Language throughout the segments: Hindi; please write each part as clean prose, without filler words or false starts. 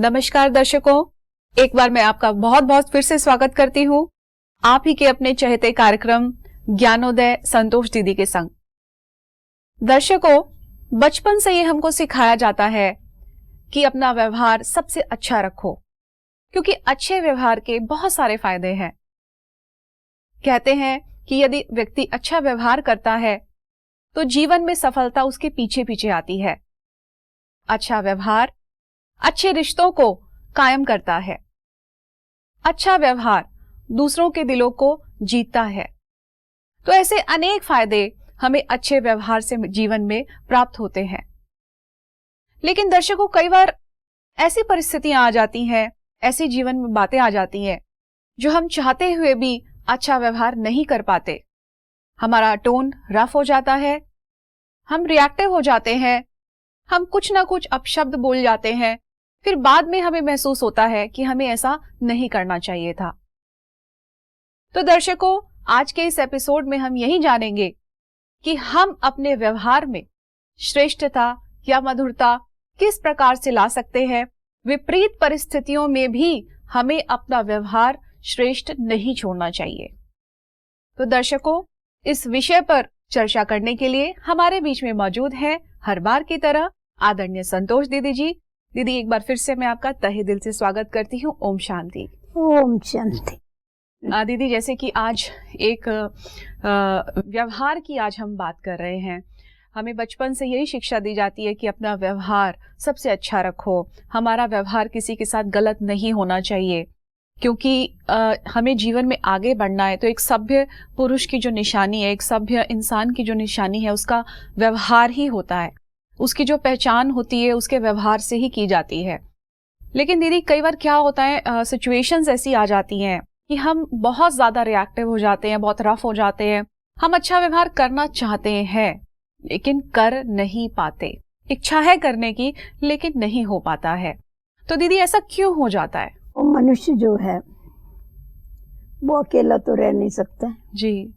नमस्कार दर्शकों, एक बार मैं आपका बहुत बहुत फिर से स्वागत करती हूँ आप ही के अपने चहेते कार्यक्रम ज्ञानोदय संतोष दीदी के संग। दर्शकों, बचपन से ही हमको सिखाया जाता है कि अपना व्यवहार सबसे अच्छा रखो, क्योंकि अच्छे व्यवहार के बहुत सारे फायदे हैं। कहते हैं कि यदि व्यक्ति अच्छा व्यवहार करता है तो जीवन में सफलता उसके पीछे पीछे आती है। अच्छा व्यवहार अच्छे रिश्तों को कायम करता है। अच्छा व्यवहार दूसरों के दिलों को जीतता है। तो ऐसे अनेक फायदे हमें अच्छे व्यवहार से जीवन में प्राप्त होते हैं। लेकिन दर्शकों, कई बार ऐसी परिस्थितियां आ जाती हैं, ऐसी जीवन में बातें आ जाती हैं जो हम चाहते हुए भी अच्छा व्यवहार नहीं कर पाते। हमारा टोन रफ हो जाता है, हम रिएक्टिव हो जाते हैं, हम कुछ ना कुछ अपशब्द बोल जाते हैं, फिर बाद में हमें महसूस होता है कि हमें ऐसा नहीं करना चाहिए था। तो दर्शकों, आज के इस एपिसोड में हम यही जानेंगे कि हम अपने व्यवहार में श्रेष्ठता या मधुरता किस प्रकार से ला सकते हैं। विपरीत परिस्थितियों में भी हमें अपना व्यवहार श्रेष्ठ नहीं छोड़ना चाहिए। तो दर्शकों, इस विषय पर चर्चा करने के लिए हमारे बीच में मौजूद हैं हर बार की तरह आदरणीय संतोष दीदी जी। दीदी, एक बार फिर से मैं आपका तहे दिल से स्वागत करती हूँ। ओम शांति। ओम शांति। दीदी, जैसे कि आज एक व्यवहार की आज हम बात कर रहे हैं। हमें बचपन से यही शिक्षा दी जाती है कि अपना व्यवहार सबसे अच्छा रखो। हमारा व्यवहार किसी के साथ गलत नहीं होना चाहिए, क्योंकि हमें जीवन में आगे बढ़ना है। तो एक सभ्य पुरुष की जो निशानी है, एक सभ्य इंसान की जो निशानी है, उसका व्यवहार ही होता है। उसकी जो पहचान होती है उसके व्यवहार से ही की जाती है। लेकिन दीदी, कई बार क्या होता है, सिचुएशंस ऐसी आ जाती हैं कि हम बहुत ज्यादा रिएक्टिव हो जाते हैं, बहुत रफ हो जाते हैं। हम अच्छा व्यवहार करना चाहते हैं लेकिन कर नहीं पाते। इच्छा है करने की लेकिन नहीं हो पाता है। तो दीदी, ऐसा क्यों हो जाता है? वो मनुष्य जो है वो अकेला तो रह नहीं सकता जी।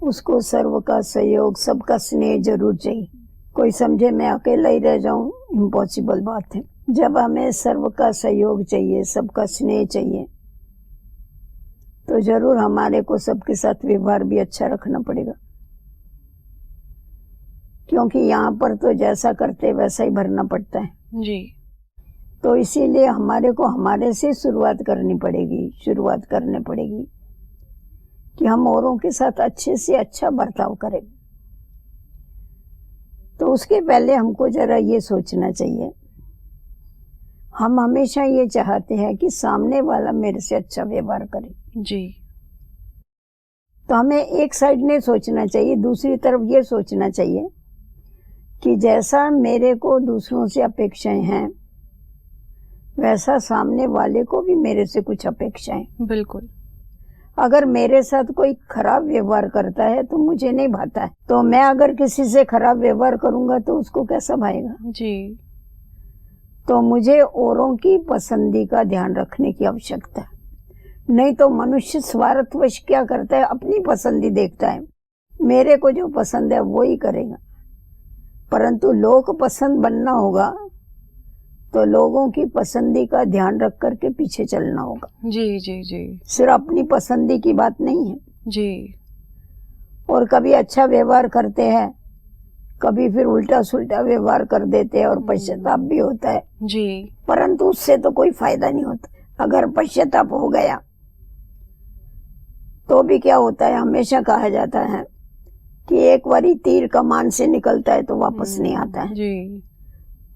उसको सर्व का सहयोग, सबका स्नेह जरूर चाहिए। कोई समझे मैं अकेला ही रह जाऊं, इम्पॉसिबल बात है। जब हमें सर्व का सहयोग चाहिए, सबका स्नेह चाहिए, तो जरूर हमारे को सबके साथ व्यवहार भी अच्छा रखना पड़ेगा, क्योंकि यहाँ पर तो जैसा करते वैसा ही भरना पड़ता है जी। तो इसीलिए हमारे को हमारे से शुरुआत करनी पड़ेगी, शुरुआत करनी पड़ेगी कि हम औरों के साथ अच्छे से अच्छा बर्ताव करें। तो उसके पहले हमको जरा ये सोचना चाहिए, हम हमेशा ये चाहते हैं कि सामने वाला मेरे से अच्छा व्यवहार करे जी। तो हमें एक साइड नहीं सोचना चाहिए, दूसरी तरफ ये सोचना चाहिए कि जैसा मेरे को दूसरों से अपेक्षाएं हैं वैसा सामने वाले को भी मेरे से कुछ अपेक्षाएं। बिल्कुल। अगर मेरे साथ कोई खराब व्यवहार करता है तो मुझे नहीं भाता है, तो मैं अगर किसी से खराब व्यवहार करूंगा तो उसको कैसा भाएगा जी। तो मुझे औरों की पसंदी का ध्यान रखने की आवश्यकता है। नहीं तो मनुष्य स्वार्थवश क्या करता है, अपनी पसंदी देखता है, मेरे को जो पसंद है वो ही करेगा। परंतु लोक पसंद बनना होगा तो लोगों की पसंदी का ध्यान रख करके पीछे चलना होगा। जी जी जी। सिर्फ अपनी पसंदी की बात नहीं है जी। और कभी अच्छा व्यवहार करते हैं, कभी फिर उल्टा सुल्टा व्यवहार कर देते हैं और पश्चाताप भी होता है जी। परंतु उससे तो कोई फायदा नहीं होता। अगर पश्चाताप हो गया तो भी क्या होता है, हमेशा कहा जाता है कि एक बारी तीर कमान से निकलता है तो वापस नहीं आता है जी।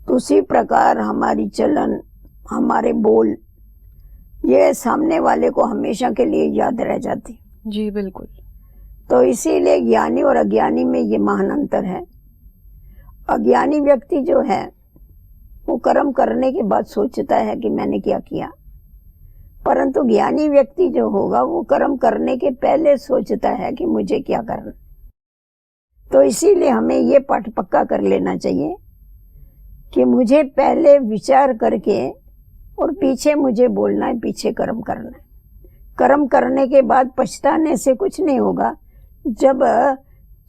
तो उसी प्रकार हमारी चलन, हमारे बोल, ये सामने वाले को हमेशा के लिए याद रह जाती। जी बिल्कुल। तो इसीलिए ज्ञानी और अज्ञानी में ये महान अंतर है। अज्ञानी व्यक्ति जो है वो कर्म करने के बाद सोचता है कि मैंने क्या किया, परंतु ज्ञानी व्यक्ति जो होगा वो कर्म करने के पहले सोचता है कि मुझे क्या करना। तो इसीलिए हमें ये पाठ पक्का कर लेना चाहिए कि मुझे पहले विचार करके और पीछे मुझे बोलना है, पीछे कर्म करना है। कर्म करने के बाद पछताने से कुछ नहीं होगा। जब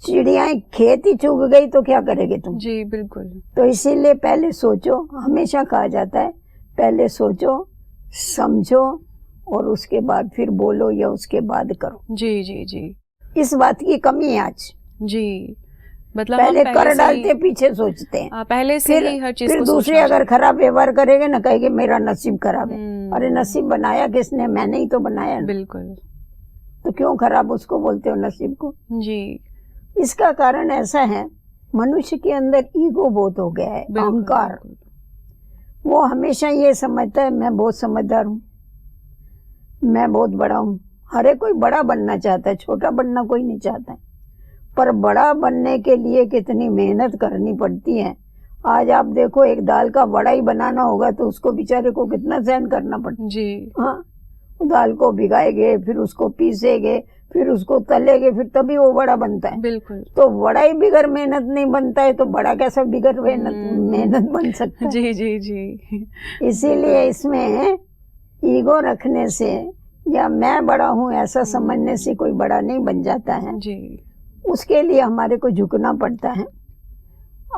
चिड़ियाएं खेत ही चुग गई तो क्या करेगे तुम? जी बिल्कुल। तो इसीलिए पहले सोचो। हमेशा कहा जाता है पहले सोचो, समझो और उसके बाद फिर बोलो या उसके बाद करो। जी जी जी इस बात की कमी है आज। जी। मतलब पहले हम कर से डालते, ही पीछे सोचते हैं। पहले से फिर ही हर चीज फिर को दूसरे सोचना अगर चाहिए। खराब व्यवहार करेंगे ना, कहेंगे मेरा नसीब खराब है। अरे हम्म, नसीब बनाया किसने? मैंने ही तो बनाया ना। बिल्कुल। तो क्यों खराब उसको बोलते हो नसीब को? जी इसका कारण ऐसा है, मनुष्य के अंदर ईगो बहुत हो गया है, बिल्कुल अहंकार। बिल्कुल। वो हमेशा ये समझता है मैं बहुत समझदार हूँ, मैं बहुत बड़ा हूँ। हर एक कोई बड़ा बनना चाहता है, छोटा बनना कोई नहीं चाहता है। पर बड़ा बनने के लिए कितनी मेहनत करनी पड़ती है। आज आप देखो, एक दाल का वड़ा ही बनाना होगा तो उसको बेचारे को कितना सहन करना पड़ता है। जी हाँ, दाल को भिगाएंगे, फिर उसको पीसेंगे, फिर उसको तलेंगे, फिर तभी वो वड़ा बनता है। बिल्कुल। तो वड़ा ही बिगर मेहनत नहीं बनता है, तो बड़ा कैसा बिगर मेहनत बन सकता है? जी जी जी। इसीलिए इसमें ईगो रखने से या मैं बड़ा हूँ ऐसा समझने से कोई बड़ा नहीं बन जाता है। जी उसके लिए हमारे को झुकना पड़ता है,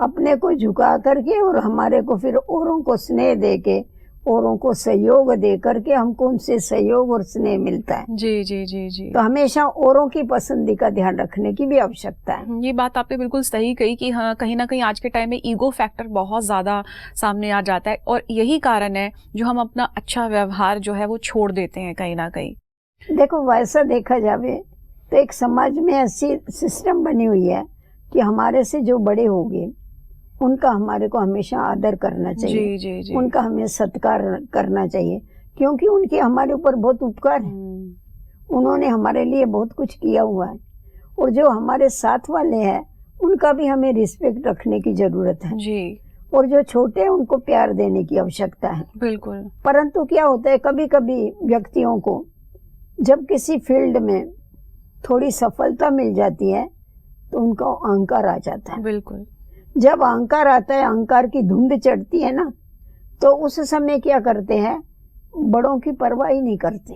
अपने को झुका करके, और हमारे को फिर औरों को स्नेह दे के, औरों को सहयोग दे करके हमको उनसे सहयोग और स्नेह मिलता है। जी जी जी जी। तो हमेशा औरों की पसंदी का ध्यान रखने की भी आवश्यकता है। ये बात आपने बिल्कुल सही कही कि हाँ, कहीं ना कहीं आज के टाइम में ईगो फैक्टर बहुत ज़्यादा सामने आ जाता है और यही कारण है जो हम अपना अच्छा व्यवहार जो है वो छोड़ देते हैं कहीं ना कहीं। देखो, वैसा देखा जावे तो एक समाज में ऐसी सिस्टम बनी हुई है कि हमारे से जो बड़े होंगे उनका हमारे को हमेशा आदर करना चाहिए। जी जी जी। उनका हमें सत्कार करना चाहिए, क्योंकि उनके हमारे ऊपर बहुत उपकार है। उन्होंने हमारे लिए बहुत कुछ किया हुआ है। और जो हमारे साथ वाले हैं उनका भी हमें रिस्पेक्ट रखने की जरूरत है। जी और जो छोटे हैं उनको प्यार देने की आवश्यकता है। बिल्कुल। परंतु क्या होता है, कभी कभी व्यक्तियों को जब किसी फील्ड में थोड़ी सफलता मिल जाती है तो उनका अहंकार आ जाता है। बिल्कुल। जब अहंकार आता है, अहंकार की धुंध चढ़ती है ना, तो उस समय क्या करते हैं, बड़ों की परवाह ही नहीं करते।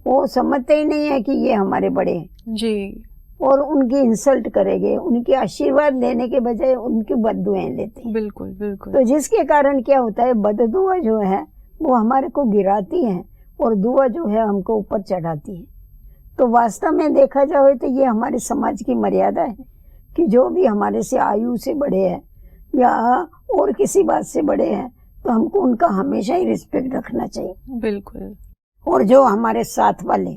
वो समझते ही नहीं है कि ये हमारे बड़े हैं, जी और उनकी इंसल्ट करेंगे, उनके आशीर्वाद लेने के बजाय उनकी बददुआएं लेते हैं। बिल्कुल बिल्कुल। तो जिसके कारण क्या होता है, बददुआ जो है वो हमारे को गिराती है और दुआ जो है हमको ऊपर चढ़ाती है। तो वास्तव में देखा जाए तो ये हमारे समाज की मर्यादा है कि जो भी हमारे से आयु से बड़े हैं या और किसी बात से बड़े हैं तो हमको उनका हमेशा ही रिस्पेक्ट रखना चाहिए। बिल्कुल। और जो हमारे साथ वाले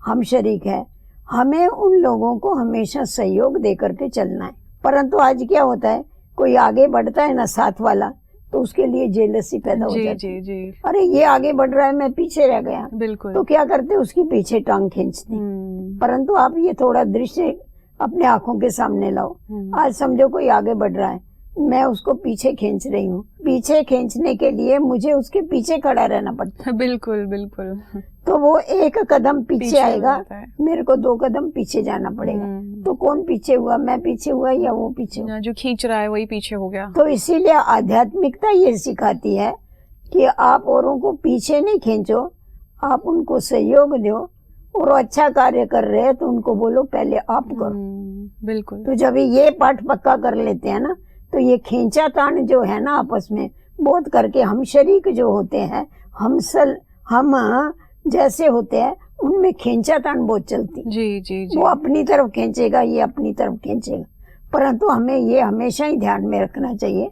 हम शरीक है, हमें उन लोगों को हमेशा सहयोग दे करके चलना है। परंतु आज क्या होता है, कोई आगे बढ़ता है ना साथ वाला, तो उसके लिए जेलसी पैदा हो जी जाती जी है। जी अरे ये आगे बढ़ रहा है, मैं पीछे रह गया। बिल्कुल। तो क्या करते, उसकी पीछे टांग खींचते। परंतु आप ये थोड़ा दृश्य अपने आंखों के सामने लाओ। आज समझो कोई आगे बढ़ रहा है, मैं उसको पीछे खींच रही हूँ। पीछे खींचने के लिए मुझे उसके पीछे खड़ा रहना पड़ता है। बिल्कुल बिल्कुल। तो वो एक कदम पीछे हो आएगा, जाता है। मेरे को 2 कदम पीछे जाना पड़ेगा। तो कौन पीछे हुआ, मैं पीछे हुआ या वो पीछे हुआ? जो खींच रहा है वही पीछे हो गया। तो इसीलिए आध्यात्मिकता ये सिखाती है कि आप औरों को पीछे नहीं खींचो, आप उनको सहयोग दो, और अच्छा कार्य कर रहे हैं तो उनको बोलो पहले आप करो। बिल्कुल। तो जब ये पाठ पक्का कर लेते हैं ना, तो ये खींचातान जो है ना आपस में बहुत करके, हम शरीक जो होते हैं, हम जैसे होते हैं, उनमें खींचातान बहुत चलती। जी जी जी। वो अपनी तरफ खींचेगा, ये अपनी तरफ खींचेगा। परंतु हमें ये हमेशा ही ध्यान में रखना चाहिए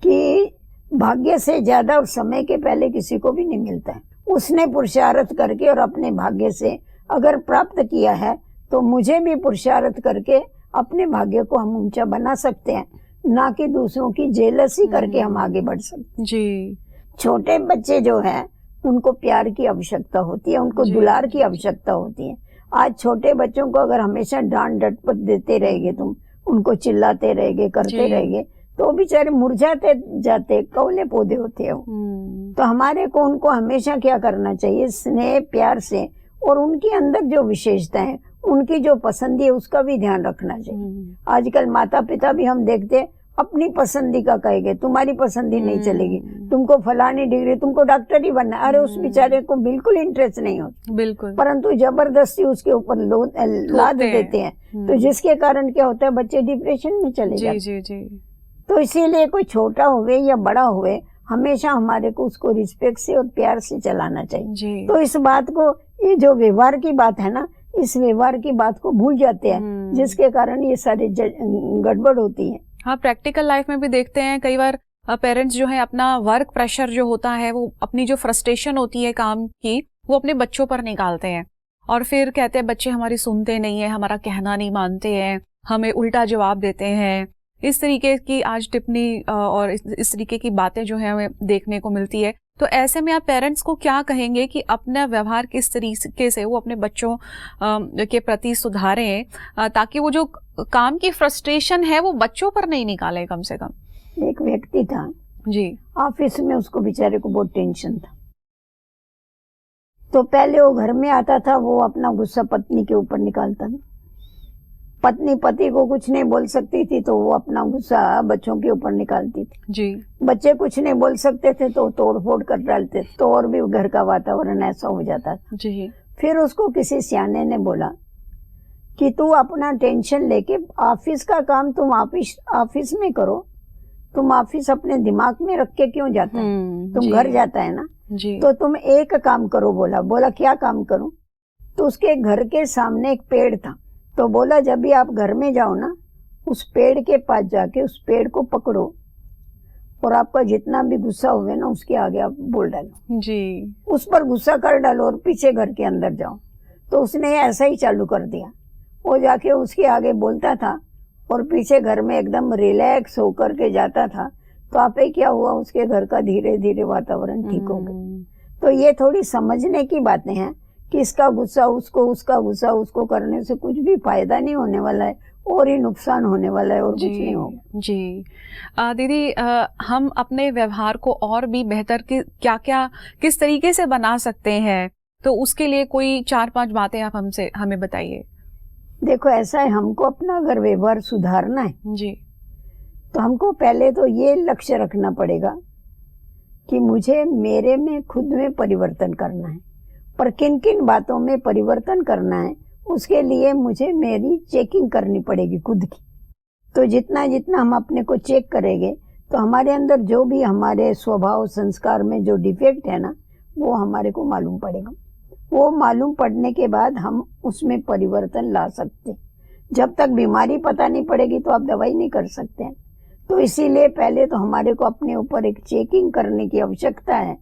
कि भाग्य से ज्यादा और समय के पहले किसी को भी नहीं मिलता है। उसने पुरुषार्थ करके और अपने भाग्य से अगर प्राप्त किया है तो मुझे भी पुरुषार्थ करके अपने भाग्य को हम ऊंचा बना सकते हैं, ना कि दूसरों की जेलसी करके हम आगे बढ़ सकते। जी। छोटे बच्चे जो है उनको प्यार की आवश्यकता होती है, उनको दुलार की आवश्यकता होती है। आज छोटे बच्चों को अगर हमेशा डांट डटपट देते रहेंगे, तुम उनको चिल्लाते रहेंगे, करते रहेंगे, तो बेचारे मुरझाते जाते, कौले पौधे होते हैं। तो हमारे को उनको हमेशा क्या करना चाहिए, स्नेह प्यार से, और उनके अंदर जो विशेषता है, उनकी जो पसंद है उसका भी ध्यान रखना चाहिए। आजकल माता पिता भी हम देखते अपनी पसंदी का कहेंगे, तुम्हारी पसंदी नहीं चलेगी, तुमको फलानी डिग्री, तुमको डॉक्टर ही बनना। अरे उस बेचारे को बिल्कुल इंटरेस्ट नहीं होता, बिल्कुल, परंतु जबरदस्ती उसके ऊपर लाद देते हैं। तो जिसके कारण क्या होता है, बच्चे डिप्रेशन में चले जाते हैं। जी जी जी। तो इसीलिए कोई छोटा हुए या बड़ा हुए, हमेशा हमारे को उसको रिस्पेक्ट से और प्यार से चलाना चाहिए। जी। तो इस बात को, ये जो व्यवहार की बात है ना, इस व्यवहार की बात को भूल जाते हैं, जिसके कारण ये सारे गड़बड़ होती है। हाँ, प्रैक्टिकल लाइफ में भी देखते हैं कई बार पेरेंट्स जो है अपना वर्क प्रेशर जो होता है, वो अपनी जो फ्रस्ट्रेशन होती है काम की, वो अपने बच्चों पर निकालते हैं और फिर कहते हैं बच्चे हमारी सुनते नहीं है, हमारा कहना नहीं मानते हैं, हमें उल्टा जवाब देते हैं। इस तरीके की आज टिप्पणी और इस तरीके की बातें जो है हमें देखने को मिलती है। तो ऐसे में आप पेरेंट्स को क्या कहेंगे कि अपना व्यवहार किस तरीके से वो अपने बच्चों के प्रति सुधारें, ताकि वो जो काम की फ्रस्ट्रेशन है वो बच्चों पर नहीं निकाले कम से कम? एक व्यक्ति था जी। ऑफिस में, उसको बेचारे को बहुत टेंशन था। तो पहले वो घर में आता था, वो अपना गुस्सा पत्नी के ऊपर निकालता था। पत्नी पति को कुछ नहीं बोल सकती थी तो वो अपना गुस्सा बच्चों के ऊपर निकालती थी। जी। बच्चे कुछ नहीं बोल सकते थे तो तोड़ फोड़ कर डालते, तो और भी घर का वातावरण ऐसा हो जाता था। जी। फिर उसको किसी सियाने ने बोला कि तू अपना टेंशन लेके ऑफिस का काम तुम ऑफिस में करो, तुम ऑफिस अपने दिमाग में रख के क्यों जाता है, तुम घर जाता है ना, जी। तो तुम एक काम करो। बोला क्या काम करूं? तो उसके घर के सामने एक पेड़ था, तो बोला जब भी आप घर में जाओ ना, उस पेड़ के पास जाके उस पेड़ को पकड़ो और आपका जितना भी गुस्सा हुए ना उसके आगे आप बोल डालो, जी। उस पर गुस्सा कर डालो और पीछे घर के अंदर जाओ। तो उसने ऐसा ही चालू कर दिया, वो जाके उसके आगे बोलता था और पीछे घर में एकदम रिलैक्स होकर के जाता था। तो आप ही क्या हुआ, उसके घर का धीरे धीरे वातावरण ठीक हो गया। तो ये थोड़ी समझने की बातें हैं कि इसका गुस्सा उसको, उसका गुस्सा उसको करने से कुछ भी फायदा नहीं होने वाला है और ही नुकसान होने वाला है और कुछ नहीं होगा। जी। दीदी, हम अपने व्यवहार को और भी बेहतर किस तरीके से बना सकते हैं, तो उसके लिए कोई 4-5 बातें आप हमें बताइए। देखो ऐसा है, हमको अपना अगर व्यवहार सुधारना है जी, तो हमको पहले तो ये लक्ष्य रखना पड़ेगा कि मुझे मेरे में खुद में परिवर्तन करना है। पर किन किन बातों में परिवर्तन करना है उसके लिए मुझे मेरी चेकिंग करनी पड़ेगी खुद की। तो जितना जितना हम अपने को चेक करेंगे तो हमारे अंदर जो भी हमारे स्वभाव संस्कार में जो डिफेक्ट है ना, वो हमारे को मालूम पड़ेगा। वो मालूम पड़ने के बाद हम उसमें परिवर्तन ला सकते। जब तक बीमारी पता नहीं पड़ेगी तो आप दवाई नहीं कर सकते हैं। तो इसीलिए पहले तो हमारे को अपने ऊपर एक चेकिंग करने की आवश्यकता है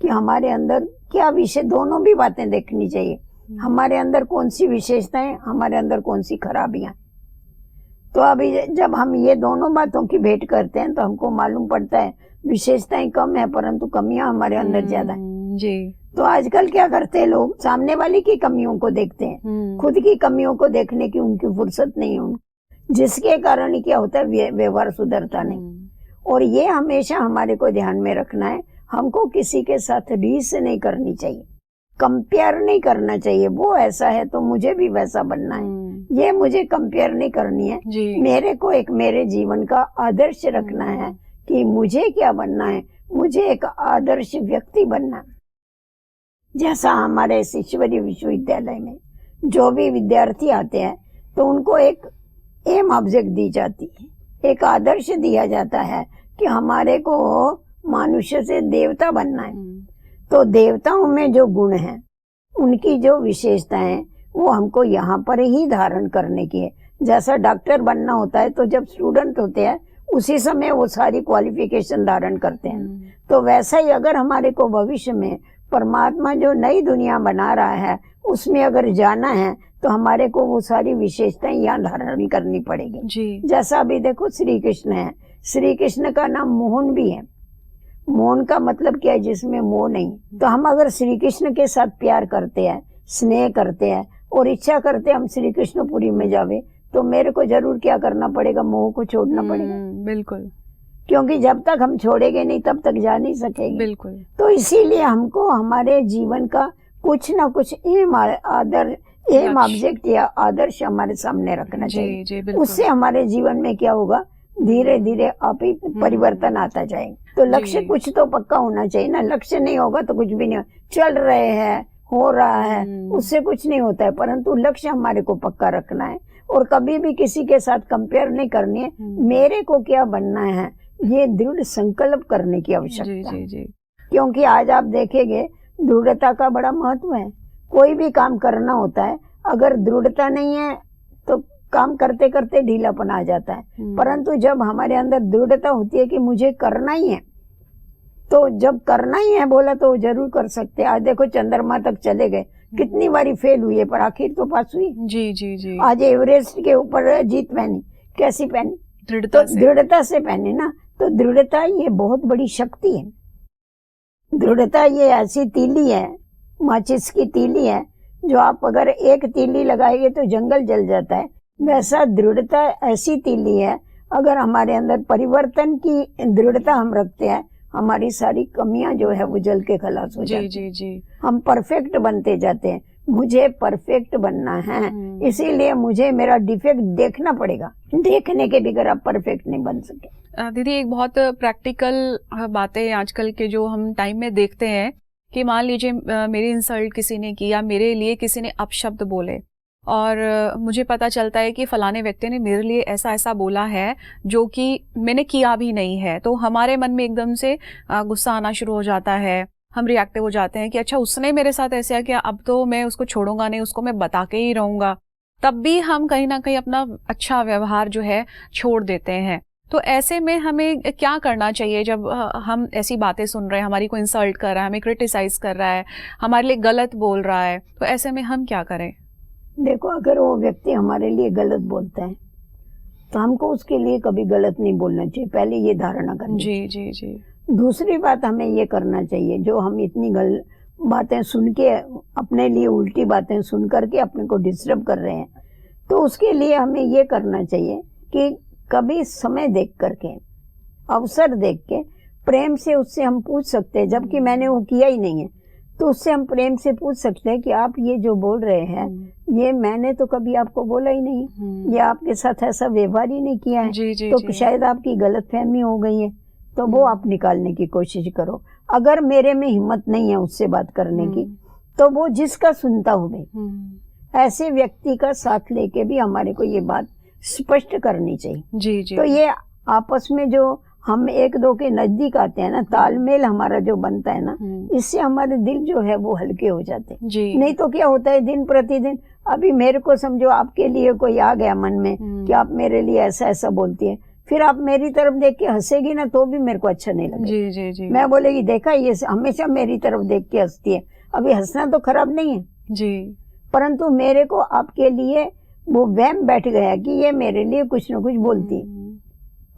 कि हमारे अंदर क्या विषय, दोनों भी बातें देखनी चाहिए। हमारे अंदर कौन सी विशेषताएं, हमारे अंदर कौन सी खराबियां। तो अभी जब हम ये दोनों बातों की भेंट करते हैं तो हमको मालूम पड़ता है विशेषताएं कम है परंतु कमियां हमारे अंदर ज्यादा है। जी। तो आजकल क्या करते हैं लोग, सामने वाले की कमियों को देखते हैं, खुद की कमियों को देखने की उनकी फुर्सत नहीं है, जिसके कारण क्या होता है व्यवहार सुधरता नहीं। और ये हमेशा हमारे को ध्यान में रखना है, हमको किसी के साथ रीस नहीं करनी चाहिए, कंपेयर नहीं करना चाहिए। वो ऐसा है तो मुझे भी वैसा बनना है, ये मुझे कंपेयर नहीं करनी है। मेरे को एक मेरे जीवन का आदर्श रखना है कि मुझे क्या बनना है, मुझे एक आदर्श व्यक्ति बनना है। जैसा हमारे ईश्वरीय विश्वविद्यालय में जो भी विद्यार्थी आते हैं तो उनको एक एम ऑब्जेक्ट दी जाती है, एक आदर्श दिया जाता है कि हमारे को मनुष्य से देवता बनना है। तो देवताओं में जो गुण हैं, उनकी जो विशेषताएं हैं, वो हमको यहाँ पर ही धारण करने की है। जैसा डॉक्टर बनना होता है तो जब स्टूडेंट होते हैं उसी समय वो सारी क्वालिफिकेशन धारण करते हैं। तो वैसा ही अगर हमारे को भविष्य में परमात्मा जो नई दुनिया बना रहा है उसमें अगर जाना है तो हमारे को वो सारी विशेषताएं यहाँ धारण करनी पड़ेगी। जैसा अभी देखो श्री कृष्ण है, श्री कृष्ण का नाम मोहन भी है। मोहन का मतलब क्या है, जिसमें मोह नहीं। तो हम अगर श्री कृष्ण के साथ प्यार करते हैं, स्नेह करते हैं और इच्छा करते हैं हम श्री कृष्णपुरी में जावे, तो मेरे को जरूर क्या करना पड़ेगा, मोह को छोड़ना पड़ेगा। बिल्कुल, क्योंकि जब तक हम छोड़ेंगे नहीं तब तक जा नहीं सकेंगे। बिल्कुल। तो इसीलिए हमको हमारे जीवन का कुछ ना कुछ एम ऑब्जेक्ट या आदर्श हमारे सामने रखना चाहिए। उससे हमारे जीवन में क्या होगा, धीरे धीरे आप ही परिवर्तन आता जाएगा। तो लक्ष्य कुछ तो पक्का होना चाहिए ना, लक्ष्य नहीं होगा तो कुछ भी नहीं। चल रहे हैं, हो रहा है, उससे कुछ नहीं होता है, परंतु लक्ष्य हमारे को पक्का रखना है और कभी भी किसी के साथ कंपेयर नहीं करनी है। मेरे को क्या बनना है ये दृढ़ संकल्प करने की जी आवश्यकता जी है। जी क्योंकि आज आप देखेंगे दृढ़ता का बड़ा महत्व है। कोई भी काम करना होता है, अगर दृढ़ता नहीं है तो काम करते करते ढीलापन आ जाता है। परंतु जब हमारे अंदर दृढ़ता होती है कि मुझे करना ही है, तो जब करना ही है बोला तो वो जरूर कर सकते हैं। आज देखो चंद्रमा तक चले गए, कितनी बारी फेल हुए पर आखिर तो पास हुई। जी जी जी आज एवरेस्ट के ऊपर जीत पहनी, कैसी पहनी? दृढ़ता तो से। दृढ़ता से पहनी ना। तो दृढ़ता ये बहुत बड़ी शक्ति है। दृढ़ता ये ऐसी तीली है, माचिस की तीली है, जो आप अगर एक तीली लगाएंगे तो जंगल जल जाता है। वैसा दृढ़ता ऐसी तीली है, अगर हमारे अंदर परिवर्तन की दृढ़ता हम रखते हैं, हमारी सारी कमियां जो है वो जल के खलास हो जी जाती जी जी हम परफेक्ट बनते जाते हैं। मुझे परफेक्ट बनना है, इसीलिए मुझे मेरा डिफेक्ट देखना पड़ेगा। देखने के बगैर आप परफेक्ट नहीं बन सके। दीदी एक बहुत प्रैक्टिकल बातें आजकल के जो हम टाइम में देखते हैं कि मान लीजिए मेरी इंसल्ट किसी ने की या मेरे लिए किसी ने अपशब्द बोले और मुझे पता चलता है कि फलाने व्यक्ति ने मेरे लिए ऐसा ऐसा बोला है जो कि मैंने किया भी नहीं है, तो हमारे मन में एकदम से गुस्सा आना शुरू हो जाता है। हम रिएक्टिव हो जाते हैं कि अच्छा उसने मेरे साथ ऐसा किया, अब तो मैं उसको छोड़ूंगा नहीं, उसको मैं बता के ही रहूंगा। तब भी हम कहीं ना कहीं अपना अच्छा व्यवहार जो है छोड़ देते हैं। तो ऐसे में हमें क्या करना चाहिए जब हम ऐसी बातें सुन रहे हैं, हमारी को इंसल्ट कर रहा है, हमें क्रिटिसाइज कर रहा है, हमारे लिए गलत बोल रहा है, तो ऐसे में हम क्या करें? देखो, अगर वो व्यक्ति हमारे लिए गलत बोलता है तो हमको उसके लिए कभी गलत नहीं बोलना चाहिए, पहले ये धारणा करनी जी जी जी दूसरी बात हमें ये करना चाहिए, जो हम इतनी बातें सुन के अपने लिए उल्टी बातें सुन करके अपने को डिस्टर्ब कर रहे हैं, तो उसके लिए हमें ये करना चाहिए कि कभी समय देख करके, अवसर देख के प्रेम से उससे हम पूछ सकते हैं, जबकि मैंने वो किया ही नहीं है तो उससे हम प्रेम से पूछ सकते हैं कि आप ये जो बोल रहे हैं ये मैंने तो कभी आपको बोला ही नहीं, ये आपके साथ ऐसा व्यवहार ही नहीं किया है, जी जी तो जी शायद आपकी गलतफहमी हो गई है, तो वो आप निकालने की कोशिश करो। अगर मेरे में हिम्मत नहीं है उससे बात करने की, तो वो जिसका सुनता हो, ऐसे व्यक्ति का साथ लेके भी हमारे को ये बात स्पष्ट करनी चाहिए। जी जी तो ये आपस में जो हम एक दो के नजदीक आते हैं ना, तालमेल हमारा जो बनता है ना, इससे हमारे दिल जो है वो हल्के हो जाते हैं। जी नहीं तो क्या होता है, दिन प्रतिदिन अभी मेरे को समझो आपके लिए कोई आ गया मन में कि आप मेरे लिए ऐसा ऐसा बोलती है, फिर आप मेरी तरफ देख के हंसेगी ना तो भी मेरे को अच्छा नहीं लगेगा। जी जी जी मैं बोलेगी देखा ये हमेशा मेरी तरफ देख के हंसती है, अभी हंसना तो खराब नहीं है, जी परंतु मेरे को आपके लिए वो वहम बैठ गया कि ये मेरे लिए कुछ न कुछ बोलती है,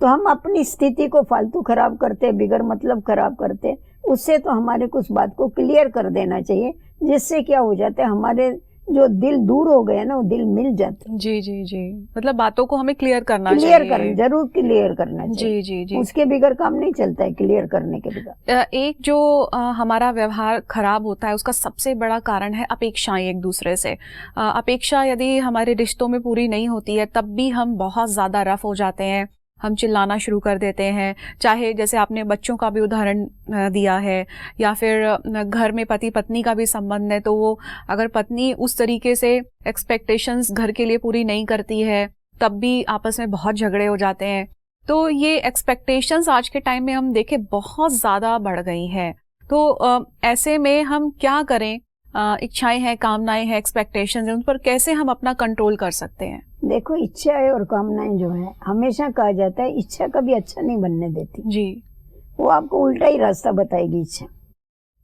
तो हम अपनी स्थिति को फालतू खराब करते, बिगर मतलब खराब करते। उससे तो हमारे कुछ बात को क्लियर कर देना चाहिए, जिससे क्या हो जाता है, हमारे जो दिल दूर हो गए ना वो दिल मिल जाते। जी जी जी मतलब बातों को हमें क्लियर करना क्लियर चाहिए। कर, जरूर क्लियर करना चाहिए। जी जी जी उसके बिगर काम नहीं चलता है, क्लियर करने के बिगर। एक जो हमारा व्यवहार खराब होता है उसका सबसे बड़ा कारण है अपेक्षाएं एक दूसरे से। अपेक्षा यदि हमारे रिश्तों में पूरी नहीं होती है तब भी हम बहुत ज़्यादा रफ हो जाते हैं, हम चिल्लाना शुरू कर देते हैं। चाहे जैसे आपने बच्चों का भी उदाहरण दिया है, या फिर घर में पति पत्नी का भी संबंध है, तो वो अगर पत्नी उस तरीके से एक्सपेक्टेशंस घर के लिए पूरी नहीं करती है तब भी आपस में बहुत झगड़े हो जाते हैं। तो ये एक्सपेक्टेशंस आज के टाइम में हम देखें बहुत ज़्यादा बढ़ गई हैं। तो ऐसे में हम क्या करें? इच्छाएं हैं, कामनाएं हैं, एक्सपेक्टेशंस हैं, उन पर कैसे हम अपना कंट्रोल कर सकते हैं? देखो, इच्छाएं और कामनाएं जो है, हमेशा कहा जाता है इच्छा कभी अच्छा नहीं बनने देती जी, वो आपको उल्टा ही रास्ता बताएगी इच्छा।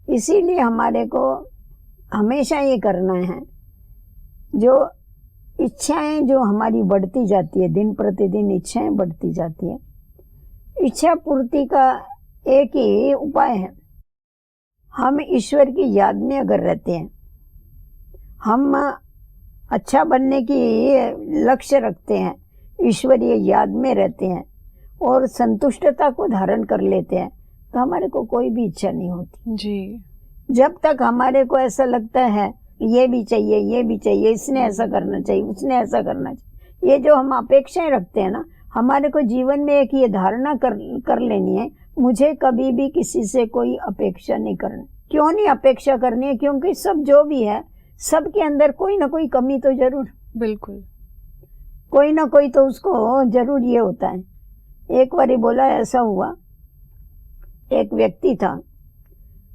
इसीलिए हमारे को हमेशा ये करना है, जो इच्छाएं जो हमारी बढ़ती जाती है, दिन प्रतिदिन इच्छाएं बढ़ती जाती है, इच्छा पूर्ति का एक ही उपाय है, हम ईश्वर की याद में अगर रहते हैं, हम अच्छा बनने की लक्ष्य रखते हैं, ईश्वरीय याद में रहते हैं और संतुष्टता को धारण कर लेते हैं, तो हमारे को कोई भी इच्छा नहीं होती। जी, जब तक हमारे को ऐसा लगता है ये भी चाहिए, ये भी चाहिए, इसने ऐसा करना चाहिए, उसने ऐसा करना चाहिए, ये जो हम अपेक्षाएं रखते हैं ना, हमारे को जीवन में एक ये धारणा कर लेनी है, मुझे कभी भी किसी से कोई अपेक्षा नहीं करनी। क्यों नहीं अपेक्षा करनी है? क्योंकि सब जो भी है, सबके अंदर कोई ना कोई कमी तो जरूर, बिल्कुल। कोई ना कोई तो उसको जरूर ये होता है, एक बारी बोला ऐसा हुआ, एक व्यक्ति था,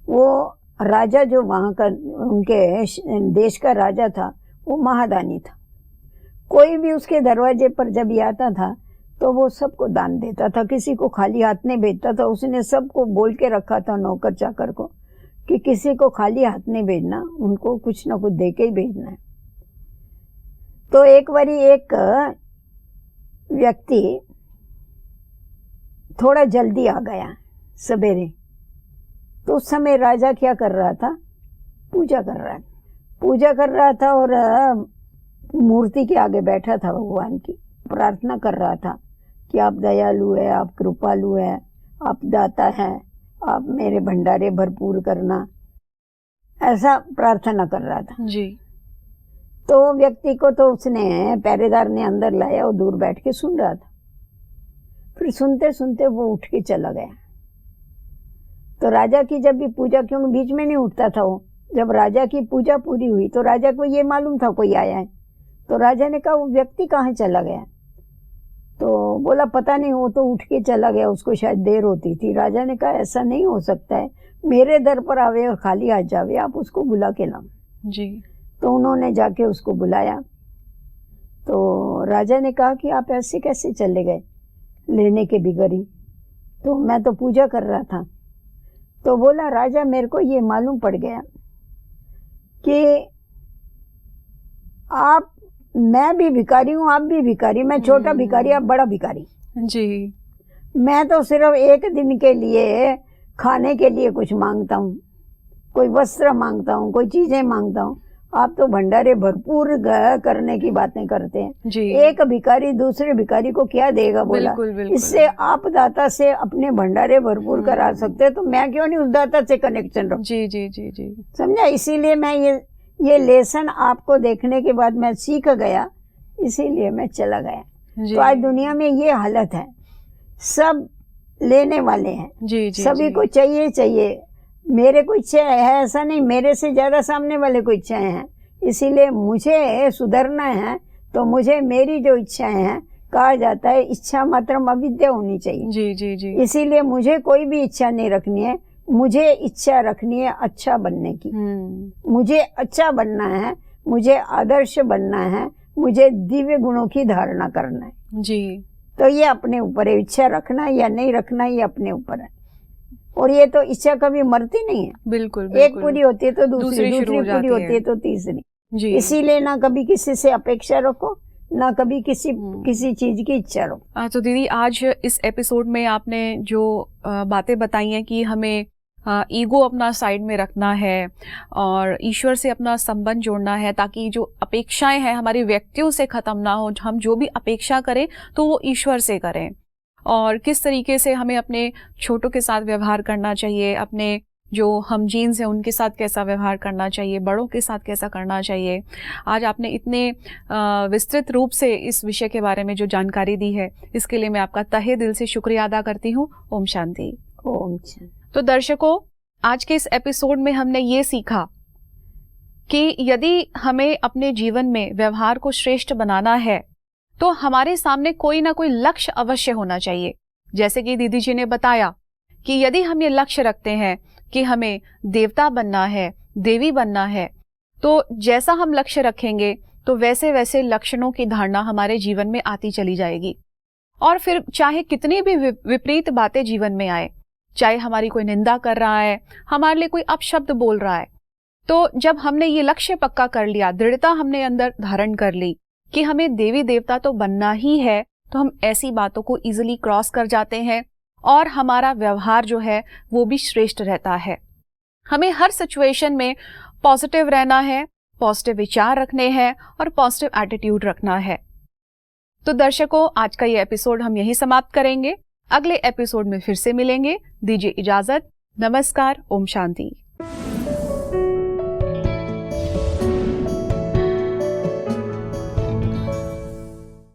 वो राजा जो वहाँ का उनके देश का राजा था, वो महादानी था। कोई भी उसके दरवाजे पर जब ये आता था तो वो सबको दान देता था, किसी को खाली हाथ नहीं भेजता था। उसने सबको बोल के रखा था नौकर चाकर को कि किसी को खाली हाथ नहीं भेजना, उनको कुछ ना कुछ दे के ही भेजना है। तो एक बारी एक व्यक्ति थोड़ा जल्दी आ गया सवेरे, तो उस समय राजा क्या कर रहा था, पूजा कर रहा था और मूर्ति के आगे बैठा था, भगवान की प्रार्थना कर रहा था कि आप दयालु है, आप कृपालु है, आप दाता है, आप मेरे भंडारे भरपूर करना, ऐसा प्रार्थना कर रहा था जी। तो व्यक्ति को तो उसने पहरेदार ने अंदर लाया और दूर बैठ के सुन रहा था। फिर सुनते सुनते वो उठ के चला गया। तो राजा की जब भी पूजा, क्योंकि बीच में नहीं उठता था वो, जब राजा की पूजा पूरी हुई तो राजा को ये मालूम था कोई आया है। तो राजा ने कहा वो व्यक्ति कहाँ चला गया? तो बोला पता नहीं, वो तो उठ के चला गया, उसको शायद देर होती थी। राजा ने कहा ऐसा नहीं हो सकता है, मेरे दर पर आवे और खाली हाथ जावे, आप उसको बुला के लाओ जी। तो उन्होंने जाके उसको बुलाया। तो राजा ने कहा कि आप ऐसे कैसे चले गए लेने के बिगर ही? तो मैं तो पूजा कर रहा था। तो बोला राजा मेरे को ये मालूम पड़ गया कि आप, मैं भी भिखारी हूँ, आप भी भिखारी, मैं छोटा भिखारी, आप बड़ा भिखारी जी। मैं तो सिर्फ एक दिन के लिए खाने के लिए कुछ मांगता हूँ, कोई वस्त्र मांगता हूँ, कोई चीजें मांगता हूँ। आप तो भंडारे भरपूर करने की बातें करते हैं जी। एक भिखारी दूसरे भिखारी को क्या देगा? बोला बिल्कुल, बिल्कुल। इससे आप दाता से अपने भंडारे भरपूर करा सकते हैं, तो मैं क्यों नहीं उस दाता से कनेक्शन रखूं? जी जी जी जी। समझा? इसीलिए मैं ये लेसन आपको देखने के बाद मैं सीख गया, इसीलिए मैं चला गया। तो आज दुनिया में ये हालत है, सब लेने वाले हैं जी जी। सभी को चाहिए। मेरे को इच्छा है ऐसा नहीं, मेरे से ज्यादा सामने वाले को इच्छाएं हैं, इसीलिए मुझे सुधरना है। तो मुझे मेरी जो इच्छाएं हैं, कहा जाता है इच्छा मात्र अविद्या होनी चाहिए। जी जी जी। इसीलिए मुझे कोई भी इच्छा नहीं रखनी है, मुझे इच्छा रखनी है अच्छा बनने की। मुझे अच्छा बनना है, मुझे आदर्श बनना है, मुझे दिव्य गुणों की धारणा करना है जी। तो ये अपने ऊपर है, इच्छा रखना या नहीं रखना ये अपने ऊपर है। और ये तो इच्छा कभी मरती नहीं है, बिल्कुल, एक बिल्कुल। पूरी होती है तो दूसरी शुरू हो पूरी जाती होती है है तो तीसरी। जी। इसीलिए ना कभी किसी से अपेक्षा रखो, ना कभी किसी चीज की इच्छा रखो। तो दीदी आज इस एपिसोड में आपने जो बातें बताई हैं कि हमें ईगो अपना साइड में रखना है और ईश्वर से अपना संबंध जोड़ना है, ताकि जो अपेक्षाएं हैं हमारी व्यक्तियों से खत्म ना हो। हम जो भी अपेक्षा करें तो वो ईश्वर से करें, और किस तरीके से हमें अपने छोटों के साथ व्यवहार करना चाहिए, अपने जो हम जीन्स हैं उनके साथ कैसा व्यवहार करना चाहिए, बड़ों के साथ कैसा करना चाहिए। आज आपने इतने विस्तृत रूप से इस विषय के बारे में जो जानकारी दी है, इसके लिए मैं आपका तहे दिल से शुक्रिया अदा करती हूँ। ओम शांति। ओम शांति। तो दर्शकों, आज के इस एपिसोड में हमने ये सीखा कि यदि हमें अपने जीवन में व्यवहार को श्रेष्ठ बनाना है तो हमारे सामने कोई ना कोई लक्ष्य अवश्य होना चाहिए। जैसे कि दीदी जी ने बताया कि यदि हम ये लक्ष्य रखते हैं कि हमें देवता बनना है, देवी बनना है, तो जैसा हम लक्ष्य रखेंगे तो वैसे वैसे लक्षणों की धारणा हमारे जीवन में आती चली जाएगी। और फिर चाहे कितनी भी विपरीत बातें जीवन में आए, चाहे हमारी कोई निंदा कर रहा है, हमारे लिए कोई अपशब्द बोल रहा है, तो जब हमने ये लक्ष्य पक्का कर लिया, दृढ़ता हमने अंदर धारण कर ली कि हमें देवी देवता तो बनना ही है, तो हम ऐसी बातों को इजीली क्रॉस कर जाते हैं और हमारा व्यवहार जो है वो भी श्रेष्ठ रहता है। हमें हर सिचुएशन में पॉजिटिव रहना है, पॉजिटिव विचार रखने हैं और पॉजिटिव एटीट्यूड रखना है। तो दर्शकों, आज का ये एपिसोड हम यहीं समाप्त करेंगे। अगले एपिसोड में फिर से मिलेंगे। दीजिए इजाजत। नमस्कार। ओम शांति।